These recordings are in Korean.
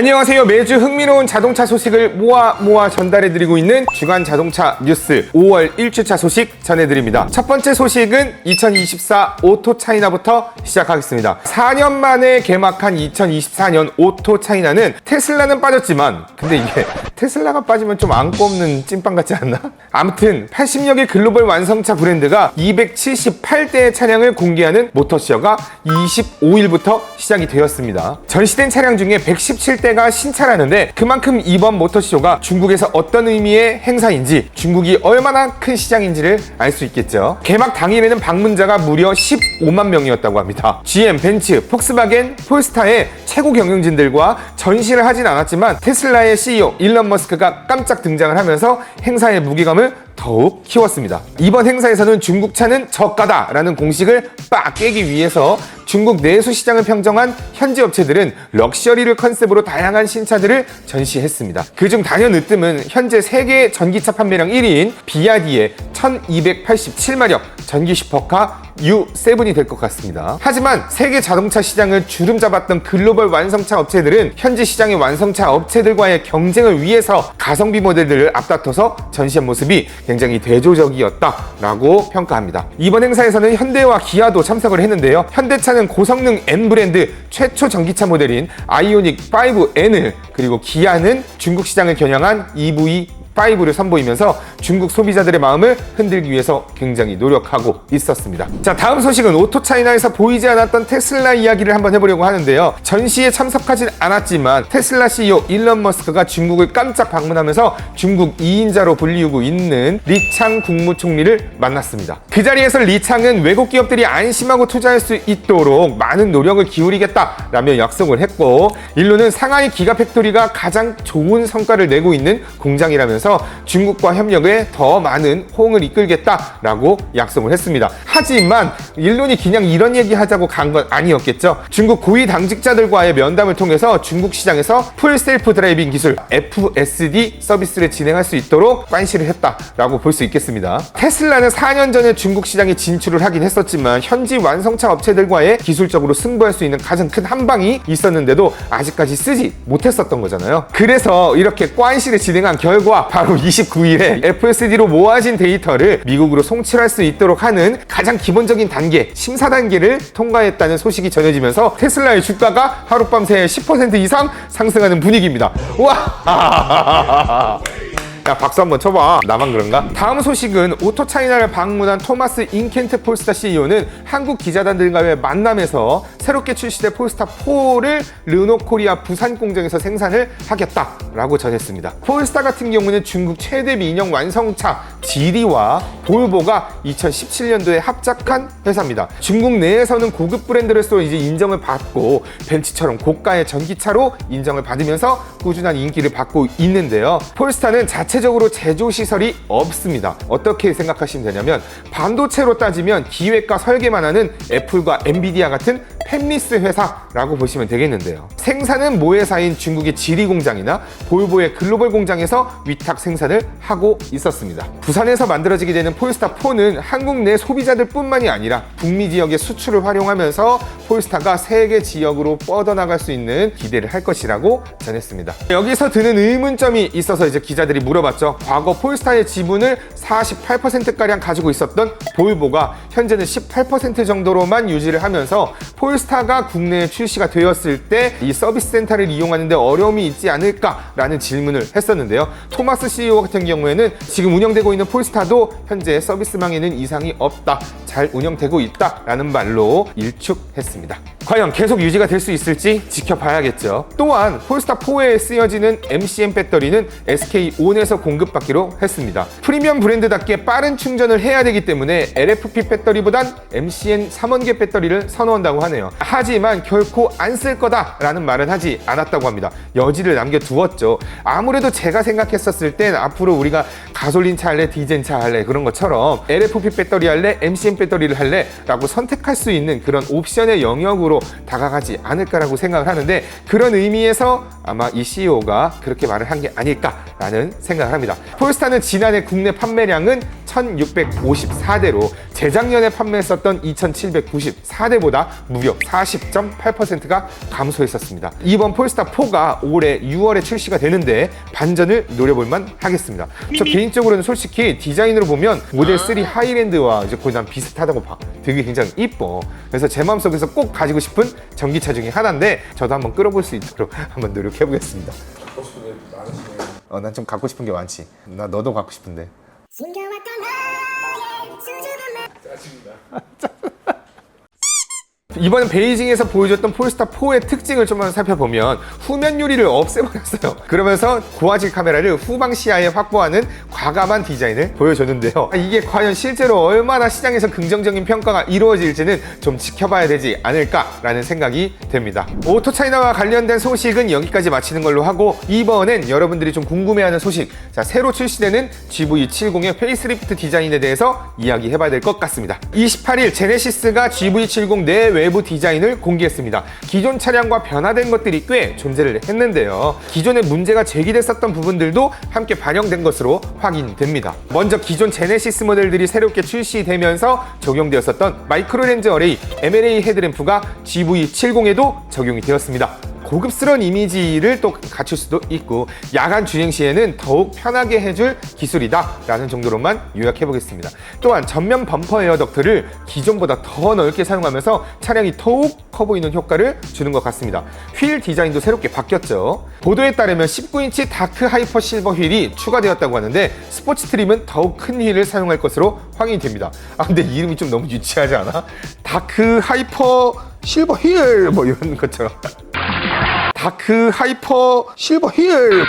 안녕하세요. 매주 흥미로운 자동차 소식을 모아 전달해드리고 있는 주간 자동차 뉴스 5월 1주차 소식 전해드립니다. 첫 번째 소식은 2024 오토 차이나부터 시작하겠습니다. 4년 만에 개막한 2024년 오토 차이나는 테슬라는 빠졌지만 근데 이게 테슬라가 빠지면 좀 안 꼽는 찐빵 같지 않나? 아무튼 80여 개 글로벌 완성차 브랜드가 278대의 차량을 공개하는 모터쇼가 25일부터 시작이 되었습니다. 전시된 차량 중에 117대가 신차라는데 그만큼 이번 모터쇼가 중국에서 어떤 의미의 행사인지 중국이 얼마나 큰 시장인지를 알 수 있겠죠. 개막 당일에는 방문자가 무려 15만 명이었다고 합니다. GM, 벤츠, 폭스바겐, 폴스타의 최고 경영진들과 전시를 하진 않았지만 테슬라의 CEO 일론 머스크가 깜짝 등장을 하면서 행사의 무게감을 더욱 키웠습니다. 이번 행사에서는 중국차는 저가다라는 공식을 빡 깨기 위해서 중국 내수 시장을 평정한 현지 업체들은 럭셔리를 컨셉으로 다양한 신차들을 전시했습니다. 그중 단연으뜸은 현재 세계 전기차 판매량 1위인 비아디의 1287마력 전기 슈퍼카 U7이 될 것 같습니다. 하지만 세계 자동차 시장을 주름잡았던 글로벌 완성차 업체들은 현지 시장의 완성차 업체들과의 경쟁을 위해서 가성비 모델들을 앞다퉈서 전시한 모습이 굉장히 대조적이었다라고 평가합니다. 이번 행사에서는 현대와 기아도 참석을 했는데요. 현대차는 고성능 M 브랜드 최초 전기차 모델인 아이오닉 5N을, 그리고 기아는 중국 시장을 겨냥한 EV5를 선보이면서 중국 소비자들의 마음을 흔들기 위해서 굉장히 노력하고 있었습니다. 자, 다음 소식은 오토차이나에서 보이지 않았던 테슬라 이야기를 한번 해보려고 하는데요. 전시에 참석하진 않았지만 테슬라 CEO 일론 머스크가 중국을 깜짝 방문하면서 중국 2인자로 불리우고 있는 리창 국무총리를 만났습니다. 그 자리에서 리창은 외국 기업들이 안심하고 투자할 수 있도록 많은 노력을 기울이겠다라며 약속을 했고, 일론은 상하이 기가팩토리가 가장 좋은 성과를 내고 있는 공장이라면서 중국과 협력에 더 많은 호응을 이끌겠다라고 약속을 했습니다. 하지만 일론이 그냥 이런 얘기 하자고 간 건 아니었겠죠. 중국 고위 당직자들과의 면담을 통해서 중국 시장에서 풀 셀프 드라이빙 기술 FSD 서비스를 진행할 수 있도록 관시를 했다라고 볼 수 있겠습니다. 테슬라는 4년 전에 중국 시장에 진출을 하긴 했었지만 현지 완성차 업체들과의 기술적으로 승부할 수 있는 가장 큰 한방이 있었는데도 아직까지 쓰지 못했었던 거잖아요. 그래서 이렇게 관시를 진행한 결과 바로 29일에 FSD로 모아진 데이터를 미국으로 송출할 수 있도록 하는 가장 기본적인 단계, 심사 단계를 통과했다는 소식이 전해지면서 테슬라의 주가가 하룻밤 새에 10% 이상 상승하는 분위기입니다. 우와! 야, 박수 한번 쳐봐. 나만 그런가? 다음 소식은 오토차이나를 방문한 토마스 잉켄트 폴스타 CEO는 한국 기자단들과의 만남에서 새롭게 출시된 폴스타4를 르노코리아 부산 공장에서 생산을 하겠다라고 전했습니다. 폴스타 같은 경우는 중국 최대 민영 완성차 지리와 볼보가 2017년도에 합작한 회사입니다. 중국 내에서는 고급 브랜드로서 이제 인정을 받고 벤츠처럼 고가의 전기차로 인정을 받으면서 꾸준한 인기를 받고 있는데요. 폴스타는 자체적으로 제조 시설이 없습니다. 어떻게 생각하시면 되냐면 반도체로 따지면 기획과 설계만 하는 애플과 엔비디아 같은 팹리스 회사라고 보시면 되겠는데요. 생산은 모회사인 중국의 지리 공장이나 볼보의 글로벌 공장에서 위탁 생산을 하고 있었습니다. 부산에서 만들어지게 되는 폴스타4는 한국 내 소비자들 뿐만이 아니라 북미 지역의 수출을 활용하면서 폴스타가 세계 지역으로 뻗어나갈 수 있는 기대를 할 것이라고 전했습니다. 여기서 드는 의문점이 있어서 이제 기자들이 물어봤죠. 과거 폴스타의 지분을 48%가량 가지고 있었던 볼보가 현재는 18% 정도로만 유지를 하면서 폴스타가 국내에 출시가 되었을 때 이 서비스 센터를 이용하는데 어려움이 있지 않을까라는 질문을 했었는데요. 토마스 CEO 같은 경우에는 지금 운영되고 있는 폴스타도 현재 서비스망에는 이상이 없다, 잘 운영되고 있다라는 말로 일축했습니다. 과연 계속 유지가 될 수 있을지 지켜봐야겠죠. 또한 폴스타4에 쓰여지는 MCM 배터리는 SK온에서 공급받기로 했습니다. 프리미엄 브랜드답게 빠른 충전을 해야 되기 때문에 LFP 배터리보단 MCN 3원계 배터리를 선호한다고 하네요. 하지만 결코 안 쓸 거다라는 말은 하지 않았다고 합니다. 여지를 남겨두었죠. 아무래도 제가 생각했었을 땐 앞으로 우리가 가솔린 차 할래, 디젤 차 할래 그런 것처럼 LFP 배터리 할래, MCM 배터리를 할래 라고 선택할 수 있는 그런 옵션의 영역으로 다가가지 않을까라고 생각을 하는데, 그런 의미에서 아마 이 CEO가 그렇게 말을 한 게 아닐까라는 생각을 합니다. 폴스타는 지난해 국내 판매량은 1654대로 재작년에 판매했었던 2794대보다 무려 40.8%가 감소했었습니다. 이번 폴스타4가 올해 6월에 출시가 되는데 반전을 노려볼만 하겠습니다. 저 개인적으로는 솔직히 디자인으로 보면 모델 3 하이랜드와 이제 거의 난 비슷하다고 봐. 되게 굉장히 이뻐. 그래서 제 마음속에서 꼭 가지고 싶은 전기차 중에 하나인데 저도 한번 끌어볼 수 있도록 한번 노력해보겠습니다. 갖고 싶은 게 많으시네. 난 좀 갖고 싶은 게 많지. 나 너도 갖고 싶은데. 숨겨왔던 나의 수줍은 말. 짜증나. 이번엔 베이징에서 보여줬던 폴스타4의 특징을 좀만 살펴보면 후면 유리를 없애버렸어요. 그러면서 고화질 카메라를 후방 시야에 확보하는 과감한 디자인을 보여줬는데요. 이게 과연 실제로 얼마나 시장에서 긍정적인 평가가 이루어질지는 좀 지켜봐야 되지 않을까라는 생각이 됩니다. 오토차이나와 관련된 소식은 여기까지 마치는 걸로 하고 이번엔 여러분들이 좀 궁금해하는 소식, 자, 새로 출시되는 GV70의 페이스리프트 디자인에 대해서 이야기해봐야 될 것 같습니다. 28일 제네시스가 GV70 내 외부 디자인을 공개했습니다. 기존 차량과 변화된 것들이 꽤 존재를 했는데요. 기존에 문제가 제기됐었던 부분들도 함께 반영된 것으로 확인됩니다. 먼저 기존 제네시스 모델들이 새롭게 출시되면서 적용되었었던 마이크로 렌즈 어레이 MLA 헤드램프가 GV70에도 적용이 되었습니다. 고급스러운 이미지를 또 갖출 수도 있고 야간 주행 시에는 더욱 편하게 해줄 기술이다 라는 정도로만 요약해 보겠습니다. 또한 전면 범퍼 에어 덕트를 기존보다 더 넓게 사용하면서 차량이 더욱 커 보이는 효과를 주는 것 같습니다. 휠 디자인도 새롭게 바뀌었죠. 보도에 따르면 19인치 다크 하이퍼 실버 휠이 추가되었다고 하는데 스포츠 트림은 더욱 큰 휠을 사용할 것으로 확인이 됩니다. 근데 이름이 좀 너무 유치하지 않아? 다크 하이퍼 실버 휠 뭐 이런 것처럼 다크 하이퍼 실버 휠.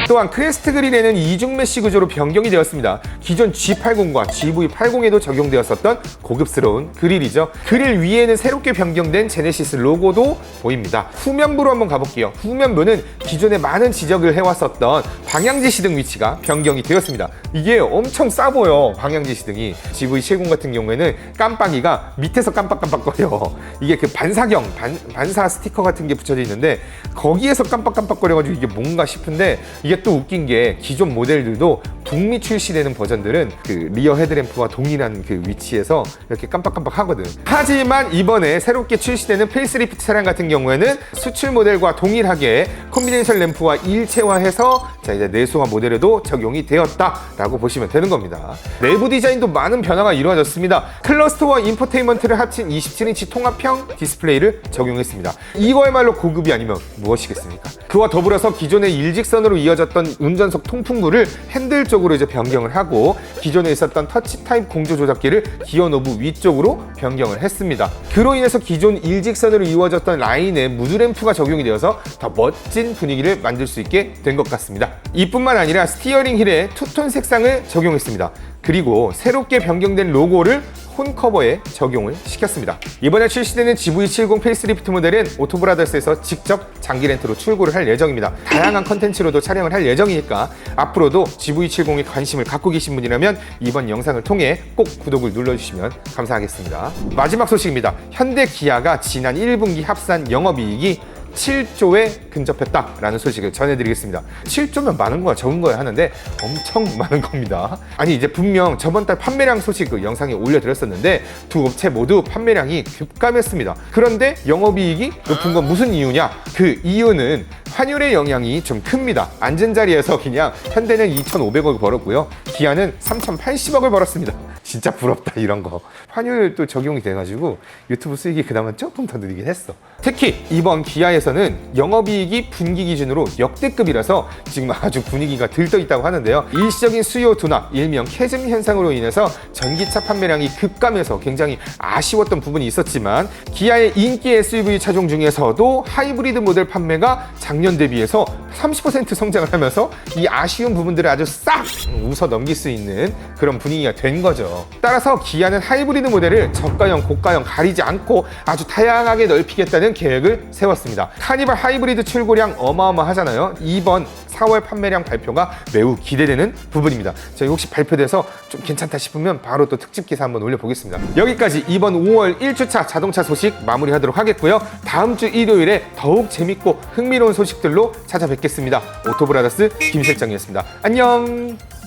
또한 크레스트 그릴에는 이중 메쉬 구조로 변경이 되었습니다. 기존 G80과 GV80에도 적용되었었던 고급스러운 그릴이죠. 그릴 위에는 새롭게 변경된 제네시스 로고도 보입니다. 후면부로 한번 가볼게요. 후면부는 기존에 많은 지적을 해왔었던 방향지 시등 위치가 변경이 되었습니다. 이게 엄청 싸 보여, 방향지 시등이. GV70 같은 경우에는 깜빡이가 밑에서 깜빡깜빡거려. 이게 그 반사경, 반사 스티커 같은 게 붙여져 있는데 거기에서 깜빡깜빡거려가지고 이게 뭔가 싶은데 이게 또 웃긴 게 기존 모델들도 북미 출시되는 버전들은 그 리어 헤드램프와 동일한 그 위치에서 이렇게 깜빡깜빡 하거든. 하지만 이번에 새롭게 출시되는 페이스리프트 차량 같은 경우에는 수출 모델과 동일하게 콤비네이션 램프와 일체화해서 자 이제 내수화 모델에도 적용이 되었다라고 보시면 되는 겁니다. 내부 디자인도 많은 변화가 이루어졌습니다. 클러스터와 인포테인먼트를 합친 27인치 통합형 디스플레이를 적용했습니다. 이거야말로 고급이 아니면 무엇이겠습니까? 그와 더불어서 기존의 일직선으로 이어졌던 운전석 통풍구를 핸들 쪽으로 이제 변경을 하고 기존에 있었던 터치 타입 공조 조작기를 기어 노브 위쪽으로 변경을 했습니다. 그로 인해서 기존 일직선으로 이루어졌던 라인에 무드램프가 적용이 되어서 더 멋진 분위기를 만들 수 있게 된 것 같습니다. 이뿐만 아니라 스티어링 휠에 투톤 색상을 적용했습니다. 그리고 새롭게 변경된 로고를 혼 커버에 적용을 시켰습니다. 이번에 출시되는 GV70 페이스리프트 모델은 오토브라더스에서 직접 장기 렌트로 출고를 할 예정입니다. 다양한 컨텐츠로도 촬영을 할 예정이니까 앞으로도 GV70에 관심을 갖고 계신 분이라면 이번 영상을 통해 꼭 구독을 눌러주시면 감사하겠습니다. 마지막 소식입니다. 현대 기아가 지난 1분기 합산 영업이익이 7조에 근접했다라는 소식을 전해드리겠습니다. 7조면 많은 거야 적은 거야 하는데 엄청 많은 겁니다. 아니 이제 분명 저번 달 판매량 소식 그 영상에 올려드렸었는데 두 업체 모두 판매량이 급감했습니다. 그런데 영업이익이 높은 건 무슨 이유냐? 그 이유는 환율의 영향이 좀 큽니다. 앉은 자리에서 그냥 현대는 2,500억 벌었고요. 기아는 3,080억을 벌었습니다. 진짜 부럽다 이런 거. 환율도 적용이 돼가지고 유튜브 수익이 그나마 조금 더 느리긴 했어. 특히 이번 기아에서는 영업이익이 분기 기준으로 역대급이라서 지금 아주 분위기가 들떠 있다고 하는데요. 일시적인 수요 둔화, 일명 캐즘 현상으로 인해서 전기차 판매량이 급감해서 굉장히 아쉬웠던 부분이 있었지만 기아의 인기 SUV 차종 중에서도 하이브리드 모델 판매가 작년 대비해서 30% 성장을 하면서 이 아쉬운 부분들을 아주 싹 웃어 넘길 수 있는 그런 분위기가 된 거죠. 따라서 기아는 하이브리드 모델을 저가형, 고가형 가리지 않고 아주 다양하게 넓히겠다는 계획을 세웠습니다. 카니발 하이브리드 출고량 어마어마하잖아요. 이번 4월 판매량 발표가 매우 기대되는 부분입니다. 저희 혹시 발표돼서 좀 괜찮다 싶으면 바로 또 특집 기사 한번 올려보겠습니다. 여기까지 이번 5월 1주차 자동차 소식 마무리하도록 하겠고요. 다음 주 일요일에 더욱 재밌고 흥미로운 소식들로 찾아뵙겠습니다. 오토브라더스 김 실장이었습니다. 안녕!